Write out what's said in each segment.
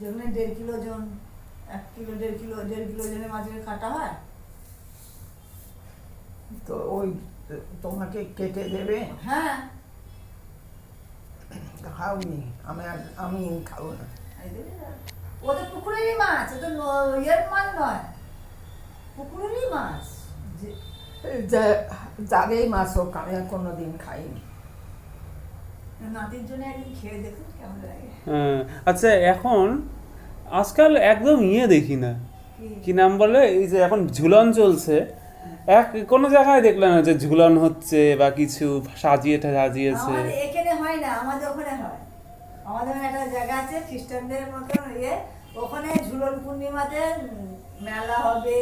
যেখানে 1.5 কিলো ওজন, 1 kilo 1.5 kilo 1.5 kilo ওজনের মাছের কাটা হয়। তো ওই তোমাকে কেটে দেবে? হ্যাঁ, খাওনি? আমি খাবো না। ও তো পুকুরেরই মাছ, ও তো ইয়ের মাছ নয়, পুকুরেরই মাছ। যারেই মাছ হোক, আমি আর কোনোদিন খাইনি। নাতির জন্য একদিন খেয়ে দেখুন কেমন লাগে। আচ্ছা, এখন আজকাল একদম দেখি না, কি নাম বলে, এই যে এখন ঝুলন চলছে, কোনো জায়গায় দেখলাম না যে ঝুলন হচ্ছে বা কিছু সাজিয়েছে। আমাদের এখানে হয় না, আমাদের ওখানে হয়। আমাদের ওখানে একটা জায়গা আছে খ্রিস্টানদের মতন ওখানে ঝুলন পূর্ণিমাতে মেলা হবে,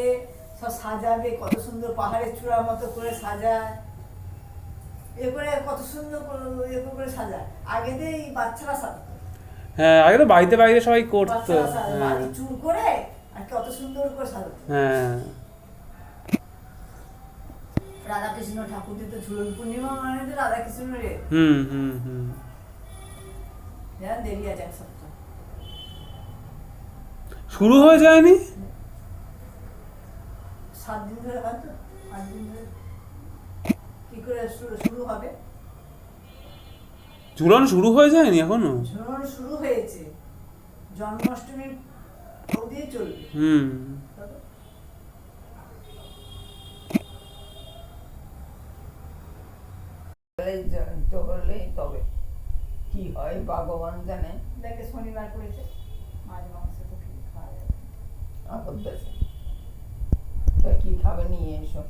সব সাজাবে, কত সুন্দর পাহাড়ের চূড়ার মতো করে সাজায়, এ করে কত সুন্দর করে সাজায়। আগে তো এই বাচ্চারা সাজাতো। হ্যাঁ, আগে তো বাড়িতে বাড়িতে সবাই করতো। মাটি চুর করে আর কত সুন্দর করে সাজাতো। হ্যাঁ, রাধাকৃষ্ণ ঠাকুর দিত ঝুলন পূর্ণিমা মানে তো রাধাকৃষ্ণের হুম হুম হুম দেরি আছে এক সপ্তাহ। শুরু হয়ে যায়নি? 7 দিন ধরে হয়তো, 8 দিন ধরে। কি করে শুরু হবে? ঝুলন শুরু হয়ে যায়নি এখনো? ঝুলন শুরু হয়েছে, জন্মাষ্টমীর অবধি চলবে। হুম। হলেই তবে কি হয় ভগবান জানে। দেখে শনিবার করেছে, মাছ মাংস তো খাওয়া যাবে। আপদ দেশে তা কি খাবে নিয়ে এসো।